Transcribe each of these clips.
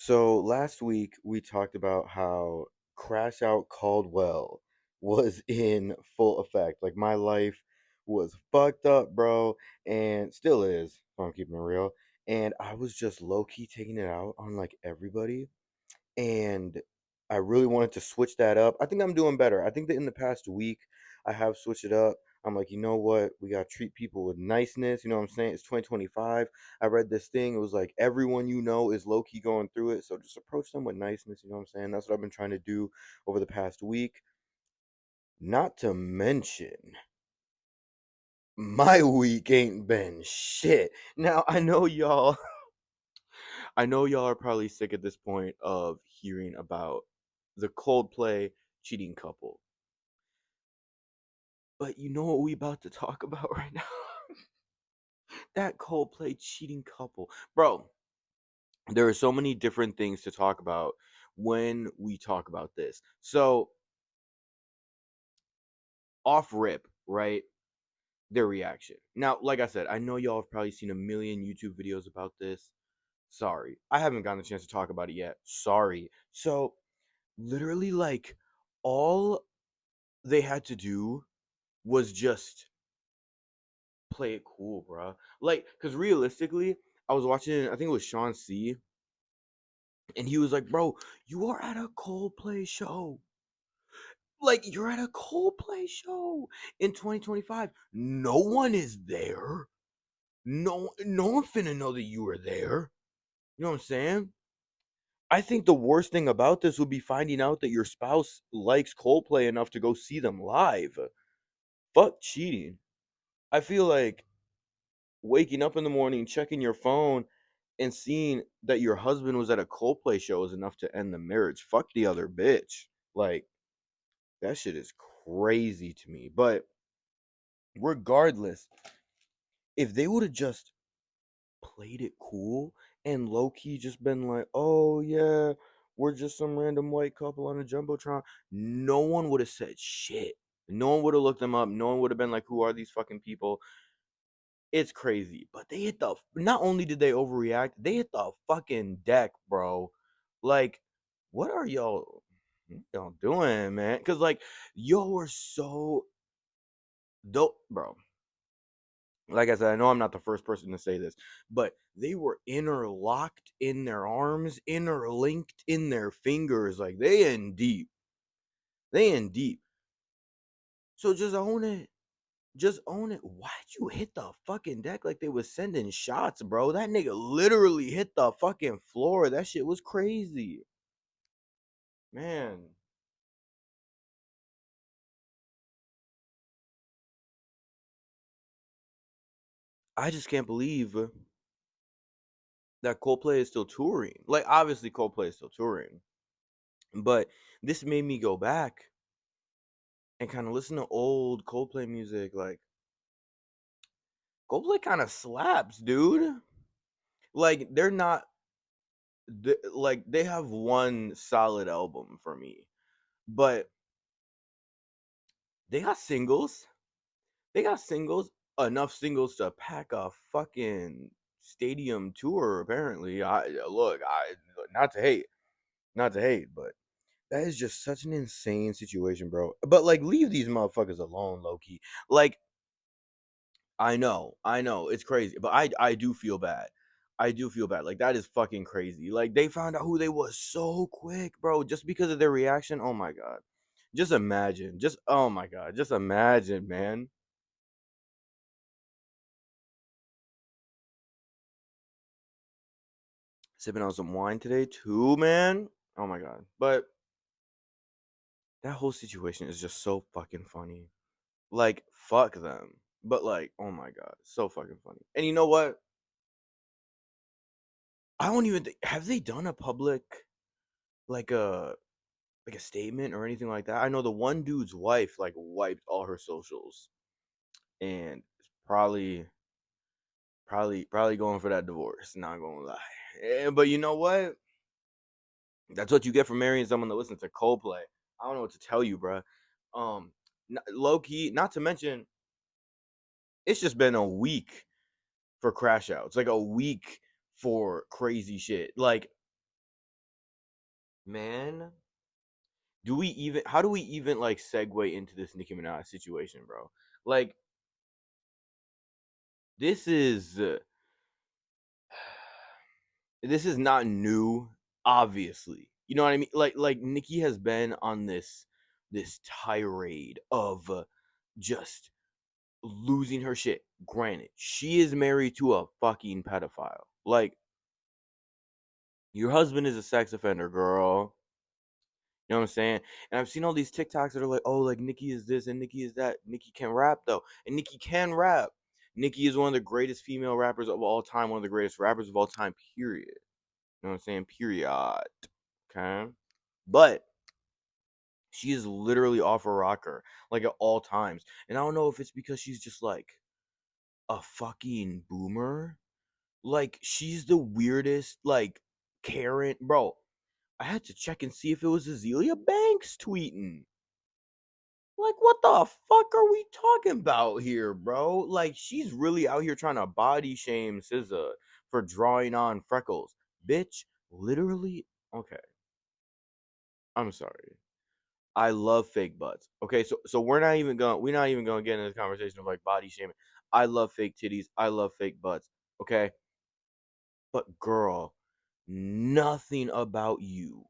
So last week we talked about how Crash Out Caldwell was in full effect. Like my life was fucked up, bro, and still is, if I'm keeping it real. And I was just low key taking it out on like everybody. And I really wanted to switch that up. I think I'm doing better. I think that in the past week, I have switched it up. I'm like, you know what? We got to treat people with niceness. You know what I'm saying? It's 2025. I read this thing. It was like, everyone you know is low key going through it. So just approach them with niceness. You know what I'm saying? That's what I've been trying to do over the past week. Not to mention, my week ain't been shit. Now, I know y'all are probably sick at this point of hearing about the Coldplay cheating couple. But you know what we about to talk about right now? That Coldplay cheating couple. Bro, there are so many different things to talk about when we talk about this. So, off rip, right? Their reaction. Now, like I said, I know y'all have probably seen a million YouTube videos about this. Sorry. I haven't gotten a chance to talk about it yet. Sorry. So, literally, like, all they had to do was just play it cool, bro. Like, cause realistically, I was watching, I think it was Sean C, and he was like, "Bro, you are at a Coldplay show. Like, you're at a Coldplay show in 2025. No one is there. No one finna know that you were there. You know what I'm saying? I think the worst thing about this would be finding out that your spouse likes Coldplay enough to go see them live. Fuck cheating. I feel like waking up in the morning, checking your phone, and seeing that your husband was at a Coldplay show is enough to end the marriage. Fuck the other bitch. Like, that shit is crazy to me. But regardless, if they would have just played it cool and low key just been like, oh yeah, we're just some random white couple on a jumbotron, no one would have said shit. No one would have looked them up. No one would have been like, who are these fucking people? It's crazy. But they hit the not only did they overreact, they hit the fucking deck, bro. Like, what are y'all doing, man? Cause like y'all are so dope, bro. Like I said, I know I'm not the first person to say this, but they were interlocked in their arms, interlinked in their fingers, like they in deep. They in deep. So just own it. Just own it. Why'd you hit the fucking deck like they was sending shots, bro? That nigga literally hit the fucking floor. That shit was crazy. Man, I just can't believe that Coldplay is still touring. Like, obviously, Coldplay is still touring. But this made me go back and kind of listen to old Coldplay music. Like, Coldplay kind of slaps, dude. Like, they're not, like, they have one solid album for me. But they got singles. They got singles, enough singles to pack a fucking stadium tour. Apparently, I not to hate, but that is just such an insane situation, bro. But like, leave these motherfuckers alone, low key. Like, I know, it's crazy, but I do feel bad. I do feel bad. Like, that is fucking crazy. Like, they found out who they was so quick, bro, just because of their reaction. Oh my god. Just imagine. Just oh my god. Just imagine, man. Sipping on some wine today too, man. Oh my god. But that whole situation is just so fucking funny. Like, fuck them. But like, oh my god, so fucking funny. And you know what? I don't even have they done a public like a statement or anything like that. I know the one dude's wife like wiped all her socials and is probably going for that divorce. Not gonna lie. But you know what? That's what you get for marrying someone that listens to Coldplay. I don't know what to tell you, bro. Um, Low key. Not to mention, it's just been a week for crash outs. Like a week for crazy shit. Like Man, how do we even like segue into this Nicki Minaj situation, bro? Like, this is this is not new, obviously. You know what I mean? Like Nicki has been on this tirade of just losing her shit. Granted, she is married to a fucking pedophile. Like, your husband is a sex offender, girl. You know what I'm saying? And I've seen all these TikToks that are like, oh, like Nicki is this and Nicki is that. Nicki can rap though. And Nicki can rap. Nicki is one of the greatest female rappers of all time, one of the greatest rappers of all time, period. You know what I'm saying? Period. Okay. But she is literally off a rocker, like at all times. And I don't know if it's because she's just like a fucking boomer. Like, she's the weirdest, like, Karen. Bro, I had to check and see if it was Azealia Banks tweeting. Like, what the fuck are we talking about here, bro? Like, she's really out here trying to body shame SZA for drawing on freckles. Bitch, literally, okay, I'm sorry. I love fake butts. Okay, so we're not even gonna get into the conversation of like body shaming. I love fake titties. I love fake butts. Okay, but girl, nothing about you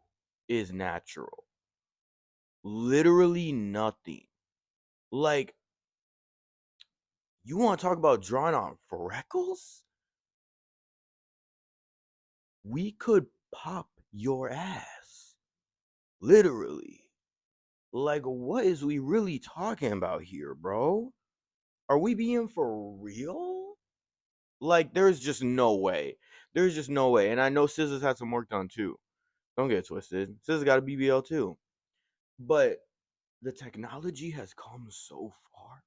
is natural. Literally nothing. Like, you want to talk about drawing on freckles? We could pop your ass. Literally. Like, what is we really talking about here, bro? Are we being for real? Like, there's just no way. There's just no way. And I know SZA's had some work done too. Don't get it twisted. SZA's got a BBL too. But the technology has come so far.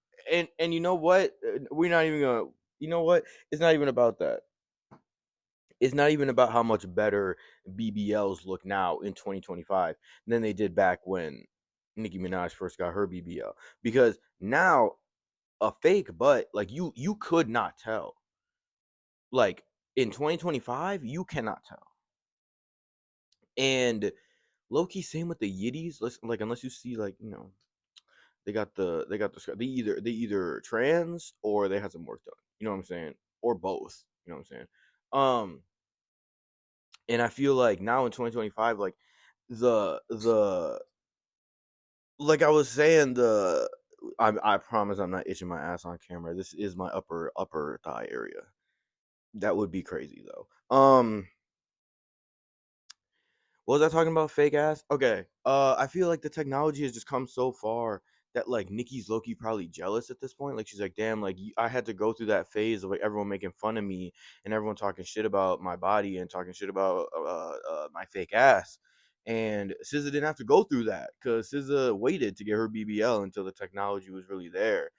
And you know what? We're not even gonna. You know what? It's not even about that. It's not even about how much better BBLs look now in 2025 than they did back when Nicki Minaj first got her BBL. Because now a fake butt, like, you could not tell. Like, in 2025, you cannot tell. And low key, same with the Yiddies. Like, unless you see, like, they either trans or they had some work done. You know what I'm saying? Or both. You know what I'm saying? Um, and I feel like now in 2025, like, the like I was saying, I promise I'm not itching my ass on camera. This is my upper thigh area. That would be crazy though. What was I talking about? Fake ass? Okay. I feel like the technology has just come so far that like Nikki's low-key probably jealous at this point. Like, she's like, damn, like, I had to go through that phase of like everyone making fun of me and everyone talking shit about my body and talking shit about my fake ass. And SZA didn't have to go through that because SZA waited to get her BBL until the technology was really there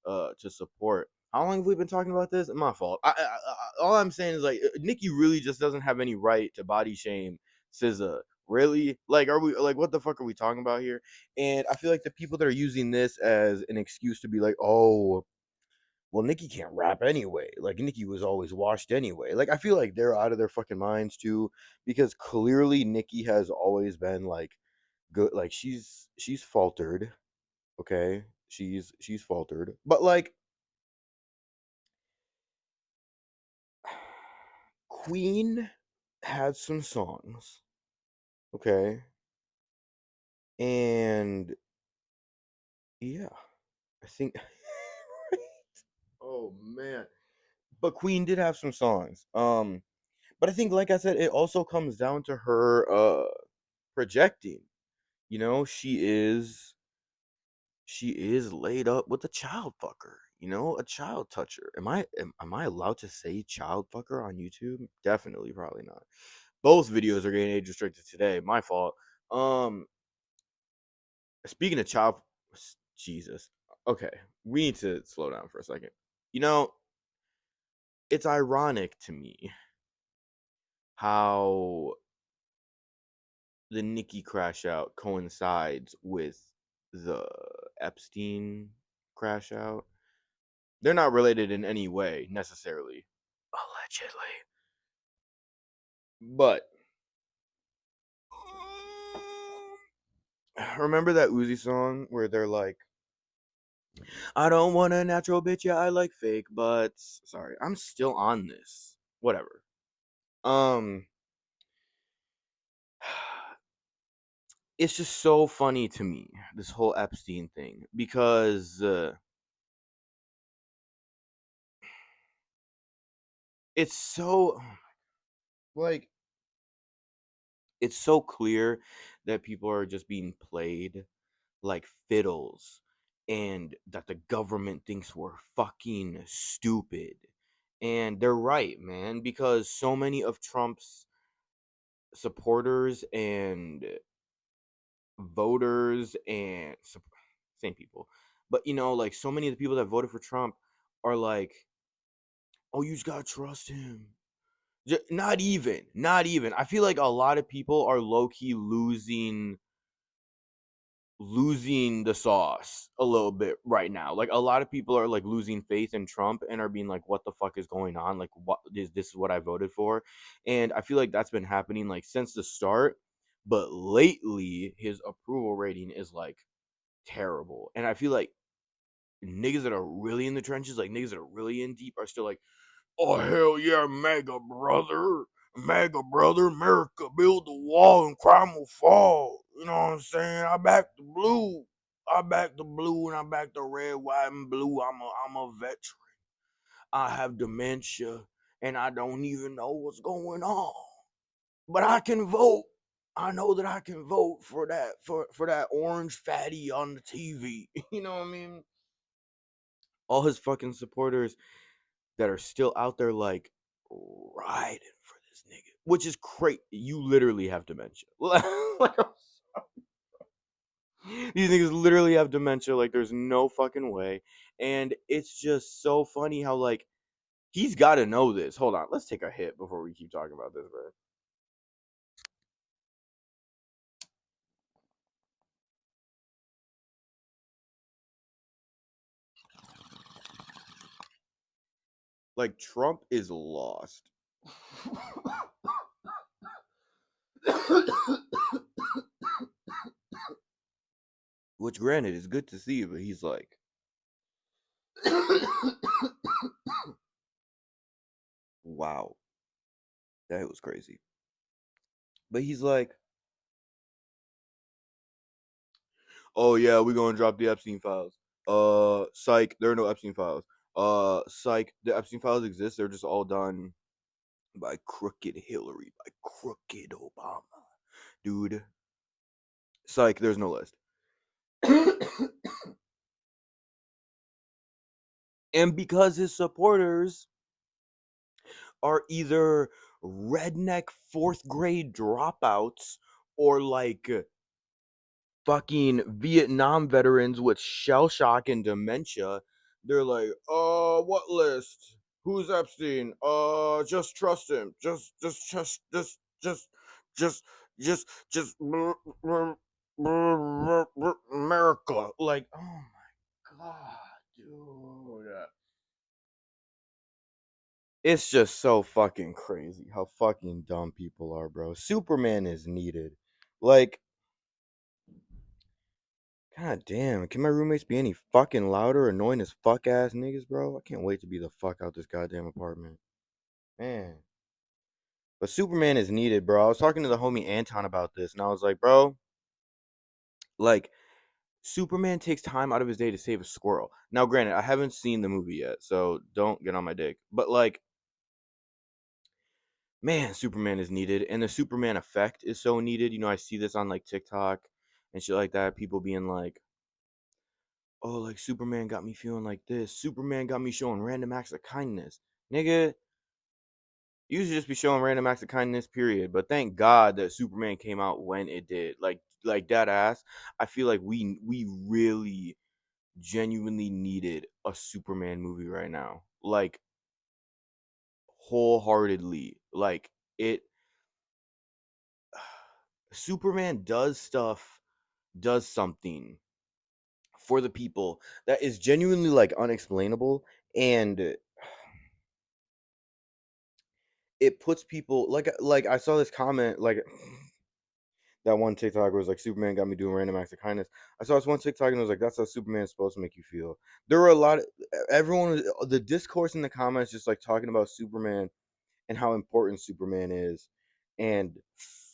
to support. How long have we been talking about this? My fault. All I'm saying is, like, Nikki really just doesn't have any right to body shame SZA. Really? Like, are we like, what the fuck are we talking about here? And I feel like the people that are using this as an excuse to be like, oh, well, Nicki can't rap anyway. Like, Nicki was always washed anyway. Like, I feel like they're out of their fucking minds too, because clearly Nicki has always been like good. Like, she's faltered. Okay, she's faltered, but like, Queen had some songs. Okay, and yeah, I think. Oh man. But Queen did have some songs. But I think, like I said, it also comes down to her projecting. You know, she is laid up with a child fucker, a child toucher. Am I allowed to say child fucker on YouTube? Definitely, probably not. Both videos are getting age restricted today. My fault. Um Speaking of Jesus. Okay, we need to slow down for a second. You know, it's ironic to me how the Nicki crash out coincides with the Epstein crash out. They're not related in any way necessarily, allegedly. But remember that Uzi song where they're like, I don't want a natural bitch, yeah, I like fake, but sorry, I'm still on this. Whatever. Um it's just so funny to me, this whole Epstein thing, because it's so like it's so clear that people are just being played like fiddles and that the government thinks we're fucking stupid. And they're right, man, because so many of Trump's supporters and voters and same people, but like so many of the people that voted for Trump are like, oh, you just gotta trust him. Not even. I feel like a lot of people are low key losing the sauce a little bit right now. Like a lot of people are like losing faith in Trump and are being like, what the fuck is going on? Like, what is this is what I voted for? And I feel like that's been happening like since the start. But lately his approval rating is like terrible. And I feel like niggas that are really in the trenches, like niggas that are really in deep, are still like, oh hell yeah, MAGA brother. MAGA brother, America build the wall and crime will fall. You know what I'm saying? I back the blue. I back the blue and I back the red, white, and blue. I'm a veteran. I have dementia and I don't even know what's going on. But I can vote. I know that I can vote for that orange fatty on the TV. You know what I mean? All his fucking supporters that are still out there like riding for this nigga, which is crazy. You literally have dementia. Like, these niggas literally have dementia. Like, there's no fucking way. And it's just so funny how, like, he's got to know this. Hold on. Let's take a hit before we keep talking about this, bro. Like, Trump is lost. Which, granted, is good to see, but he's like, wow, that was crazy. But he's like, oh yeah, we're gonna drop the Epstein files. Psych, there are no Epstein files. Psych, the Epstein files exist. They're just all done by crooked Hillary, by crooked Obama, dude. Psych, there's no list. And because his supporters are either redneck fourth grade dropouts or like fucking Vietnam veterans with shell shock and dementia, they're like, what list? Who's Epstein? Just trust him. Just, just, America. Like, oh my god, dude. It's just so fucking crazy how fucking dumb people are, bro. Superman is needed. Like, god damn, can my roommates be any fucking louder, annoying as fuck ass niggas, bro? I can't wait to be the fuck out this goddamn apartment. Man. But Superman is needed, bro. I was talking to the homie Anton about this, and I was like, bro, like, Superman takes time out of his day to save a squirrel. Now, granted, I haven't seen the movie yet, so don't get on my dick. But, like, man, Superman is needed, and the Superman effect is so needed. I see this on, like, TikTok and shit like that. People being like, oh, like Superman got me feeling like this. Superman got me showing random acts of kindness. Nigga, you should just be showing random acts of kindness, period. But thank God that Superman came out when it did. Like that ass. I feel like we really genuinely needed a Superman movie right now. Like wholeheartedly. Like it Superman does something for the people that is genuinely like unexplainable, and it puts people like I saw this comment like that one TikTok was like Superman got me doing random acts of kindness. I saw this one TikTok and it was like that's how Superman's supposed to make you feel. There were a lot of the discourse in the comments just like talking about Superman and how important Superman is, and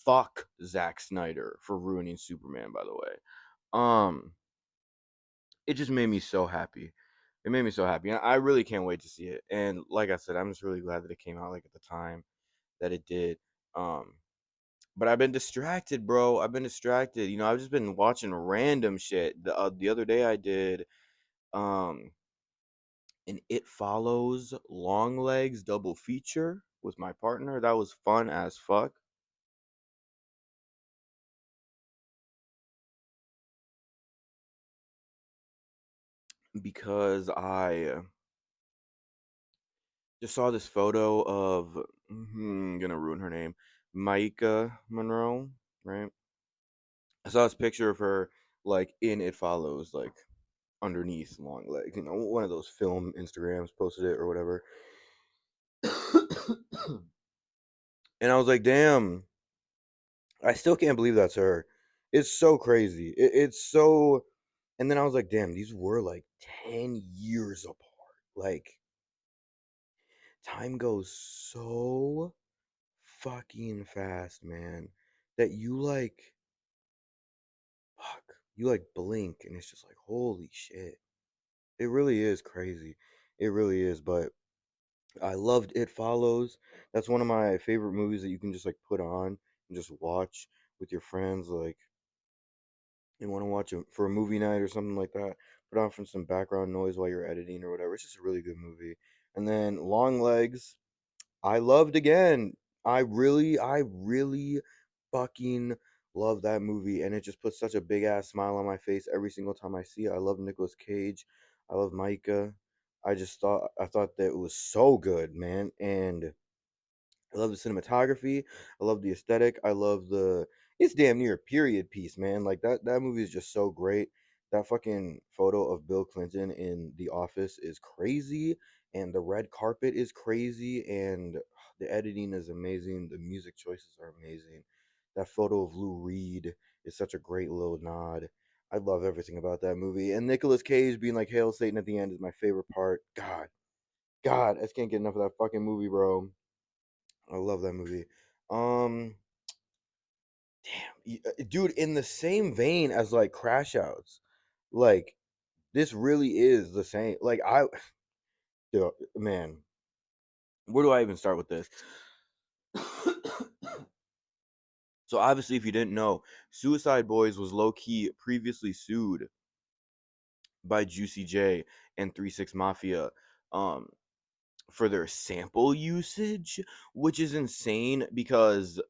fuck Zack Snyder for ruining Superman. By the way, it just made me so happy. It made me so happy, and I really can't wait to see it. And like I said, I'm just really glad that it came out like at the time that it did. Um, but I've been distracted, bro. I've been distracted. You know, I've just been watching random shit. The other day I did um an It Follows Long Legs double feature with my partner. That was fun as fuck. Because I just saw this photo of gonna ruin her name, Micah Monroe, right? I saw this picture of her like in It Follows, like underneath long legs. You know, one of those film Instagrams posted it or whatever. And I was like, damn, I still can't believe that's her. It's so crazy. It's so. And then I was like, damn, these were like 10 years apart. Like, time goes so fucking fast, man, that fuck, you like blink and it's just like, holy shit. It really is crazy. It really is. But I loved It Follows. That's one of my favorite movies that you can just like put on and just watch with your friends. Like, you want to watch it for a movie night or something like that. Put on from some background noise while you're editing or whatever. It's just a really good movie. And then Long Legs, I loved again. I really fucking love that movie, and it just puts such a big ass smile on my face every single time I see it. I love Nicolas Cage. I love Micah. I thought that it was so good, man, and I love the cinematography. I love the aesthetic. I love the. It's damn near a period piece, man. Like that movie is just so great. That fucking photo of Bill Clinton in The Office is crazy, and the red carpet is crazy, and the editing is amazing. The music choices are amazing. That photo of Lou Reed is such a great little nod. I love everything about that movie. And Nicolas Cage being like Hail Satan at the end is my favorite part. God, I just can't get enough of that fucking movie, bro. I love that movie. Um, dude, in the same vein as like Crash Outs, like this really is the same. Like dude, man, where do I even start with this? So obviously, if you didn't know, Suicide Boys was low key previously sued by Juicy J and 3 6 Mafia. Um, for their sample usage, which is insane because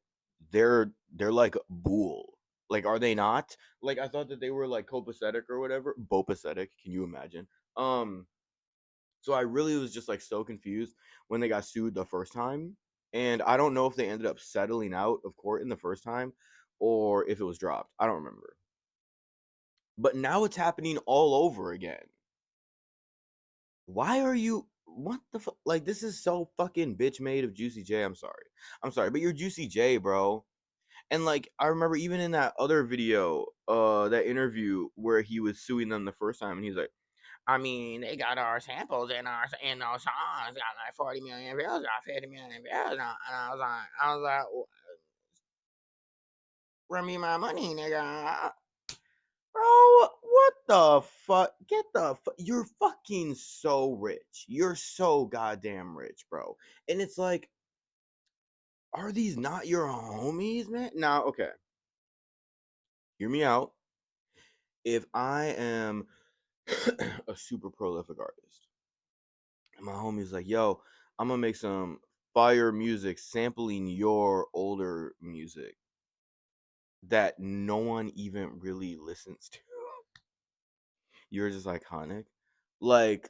they're like Bool. Like, are they not? Like, I thought that they were like copacetic or whatever. Bopacetic, can you imagine? Um, so I really was just like so confused when they got sued the first time. And I don't know if they ended up settling out of court in the first time or if it was dropped. I don't remember. But now it's happening all over again. Why are you what the fuck? Like, this is so fucking bitch made of Juicy J. I'm sorry, but you're Juicy J, bro. And like, I remember even in that other video, that interview where he was suing them the first time, and he's like, I mean, they got our samples in our songs, got like 40 million views, got 50 million views, and I was like, run me my money, nigga. Bro, what the fuck? Get the fuck. You're fucking so rich. You're so goddamn rich, bro. And it's like, are these not your homies, man? Now, okay, hear me out. If I am a super prolific artist, and my homie's like, yo, I'm gonna make some fire music sampling your older music that no one even really listens to. Yours is iconic. Like,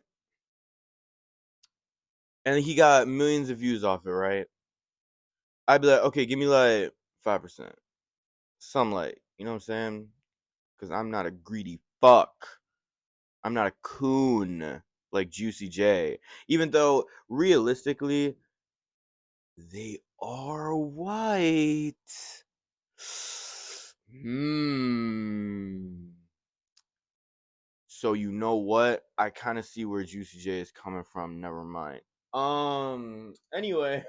and he got millions of views off it, right? I'd be like, okay, give me like 5%. Some like, you know what I'm saying? Because I'm not a greedy fuck. I'm not a coon like Juicy J. Even though realistically, they are white. Hmm. So you know what? I kind of see where Juicy J is coming from. Never mind. Anyway,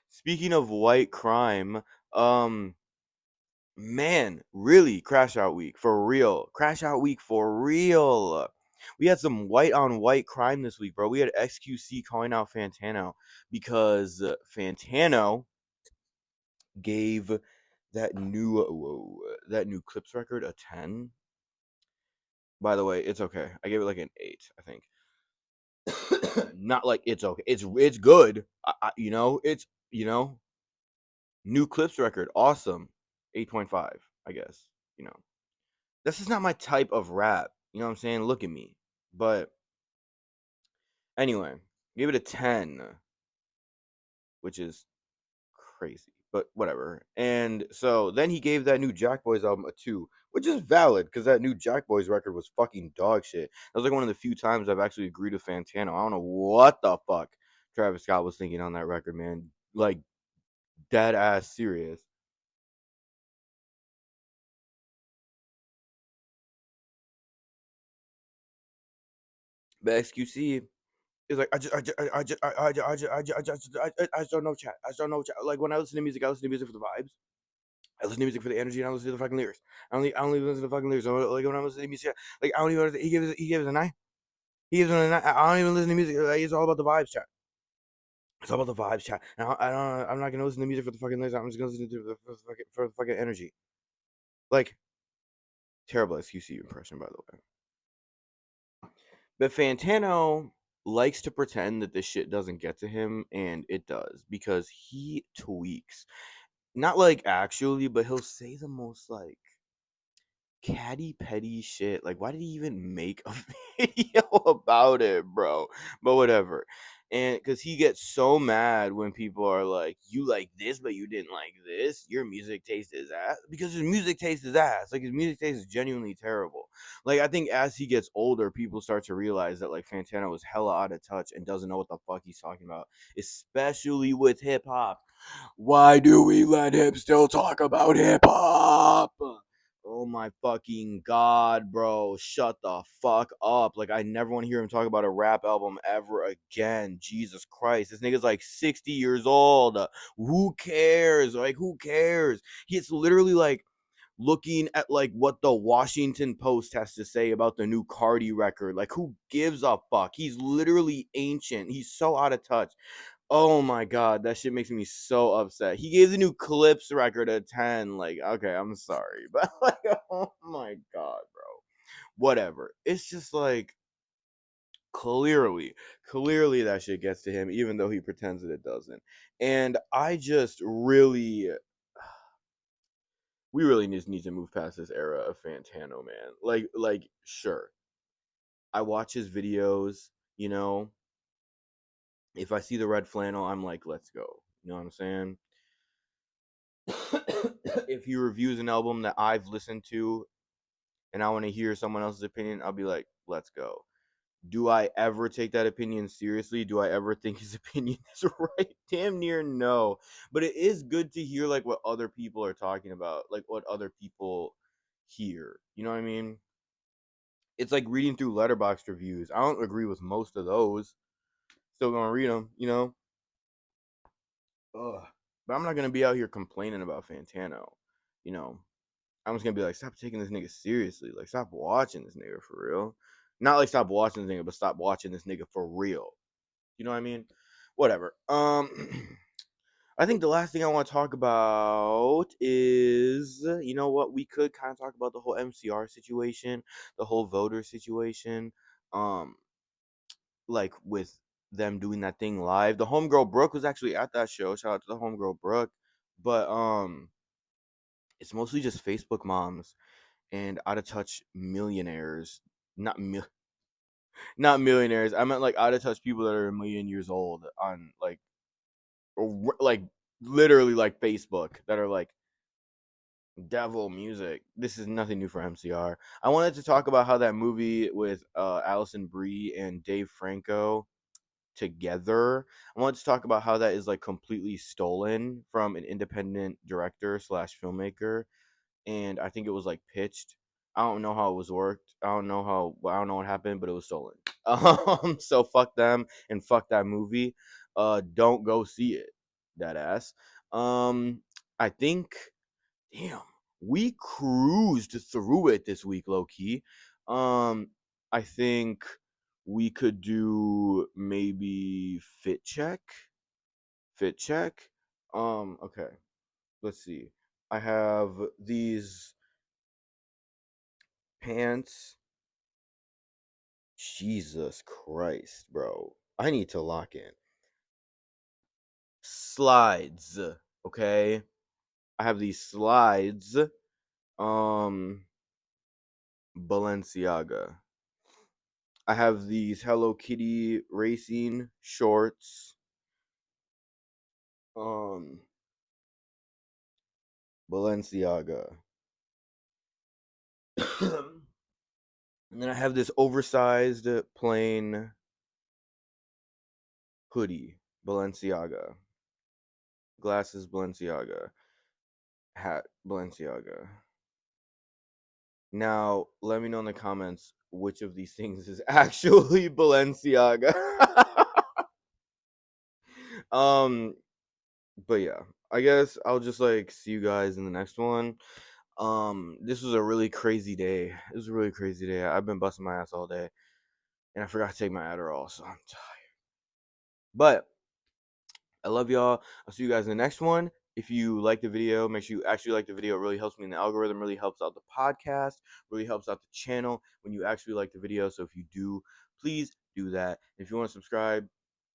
speaking of white crime, um, man, really, Crash Out Week for real. Crash Out Week for real. We had some white on white crime this week, bro. We had XQC calling out Fantano because Fantano gave that new Clips record a 10. By the way, it's okay. I gave it like an 8, I think. Not like it's okay. It's good. It's new Clips record, awesome. 8.5, I guess. You know, this is not my type of rap. You know what I'm saying? Look at me. But anyway, give it a 10, which is crazy, but whatever. And so then he gave that new Jack Boys album a 2, which is valid because that new Jack Boys record was fucking dog shit. That was like one of the few times I've actually agreed with Fantano. I don't know what the fuck Travis Scott was thinking on that record, man. Like, dead ass serious. But XQC is like, I just don't know, chat. I just don't know, chat. Like, when I listen to music, I listen to music for the vibes. I listen to music for the energy, and I listen to the fucking lyrics. I only listen to the fucking lyrics. Like, when I listen to music, like, I don't even. He gives it a 9. He gives it a 9. I don't even listen to music. Like, it's all about the vibes, chat. It's all about the vibes, chat. And I'm not gonna listen to music for the fucking lyrics. I'm just gonna listen to for the fucking energy. Like, terrible XQC impression, by the way. But Fantano likes to pretend that this shit doesn't get to him, and it does because he tweaks. Not like actually, but he'll say the most like catty petty shit. Like, why did he even make a video about it, bro? But whatever. And because he gets so mad when people are like, you like this, but you didn't like this. Your music taste is ass. Because his music taste is ass. Like, his music taste is genuinely terrible. Like, I think as he gets older, people start to realize that, like, Fantano is hella out of touch and doesn't know what the fuck he's talking about, especially with hip hop. Why do we let him still talk about hip hop? Oh my fucking god, bro. Shut the fuck up. Like, I never want to hear him talk about a rap album ever again. Jesus Christ. This nigga's like 60 years old. Who cares? Like, who cares? He's literally like looking at like what the Washington Post has to say about the new Cardi record. Like, who gives a fuck? He's literally ancient. He's so out of touch. Oh my god, that shit makes me so upset. He gave the new Clips record a 10. Like, okay, I'm sorry, but like, oh my god, bro. Whatever. It's just like clearly that shit gets to him, even though he pretends that it doesn't. And I just really, we really just need to move past this era of Fantano, man. Like, sure, I watch his videos. You know, if I see the red flannel, I'm like, let's go. You know what I'm saying? If he reviews an album that I've listened to and I want to hear someone else's opinion, I'll be like, let's go. Do I ever take that opinion seriously? Do I ever think his opinion is right? Damn near no. But it is good to hear like what other people are talking about, like what other people hear. You know what I mean? It's like reading through letterboxd reviews. I don't agree with most of those. Still gonna read them, you know? Ugh. But I'm not gonna be out here complaining about Fantano. You know, I'm just gonna be like, stop taking this nigga seriously. Like, stop watching this nigga for real. Not like stop watching this nigga, but stop watching this nigga for real. You know what I mean? Whatever. I think the last thing I want to talk about is, you know what? We could kind of talk about the whole MCR situation, the whole voter situation. Um, like with them doing that thing live. The homegirl Brooke was actually at that show. Shout out to the homegirl Brooke. But it's mostly just Facebook moms and out of touch millionaires, not not millionaires. I meant like out of touch people that are a million years old on like literally like Facebook that are like devil music. This is nothing new for MCR. I wanted to talk about how that movie with Allison Brie and Dave Franco. together. I wanted to talk about how that is like completely stolen from an independent director slash filmmaker, and I think it was like pitched. I don't know how it was worked. I don't know what happened, but it was stolen. So fuck them and fuck that movie. Don't go see it. That ass. I think, damn, we cruised through it this week, low key. Um, I think we could do maybe fit check. Fit check. Okay. Let's see. I have these pants. Jesus Christ, bro. I need to lock in. Slides. Okay. I have these slides. Balenciaga. I have these Hello Kitty racing shorts. Balenciaga. And then I have this oversized plain hoodie, Balenciaga. Glasses, Balenciaga. Hat, Balenciaga. Now, let me know in the comments which of these things is actually Balenciaga. But yeah, I guess I'll just like see you guys in the next one. This was a really crazy day. It was a really crazy day. I've been busting my ass all day, and I forgot to take my Adderall, so I'm tired. But I love y'all. I'll see you guys in the next one. If you like the video, make sure you actually like the video. It really helps me in the algorithm, really helps out the podcast, really helps out the channel when you actually like the video. So if you do, please do that. If you want to subscribe,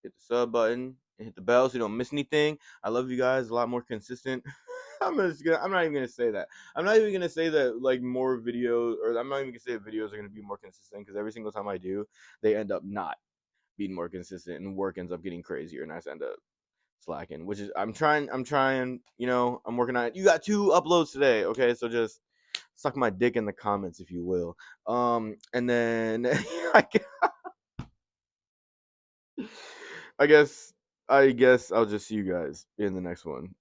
hit the sub button and hit the bell so you don't miss anything. I love you guys. A lot more consistent. I'm not even gonna say that. I'm not even gonna say that like more videos, or I'm not even gonna say that videos are gonna be more consistent, because every single time I do, they end up not being more consistent, and work ends up getting crazier, and I just end up slacking. Which is I'm trying. I'm working on it. You got 2 uploads today, okay? So just suck my dick in the comments if you will. And then I guess I'll just see you guys in the next one.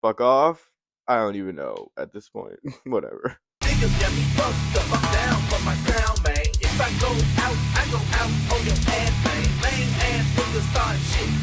Fuck off. I don't even know at this point. Whatever. Niggas got me fucked up. I'm down for my crown, man. If I go out, I go out on your ass, man. Lame ass niggas start shit.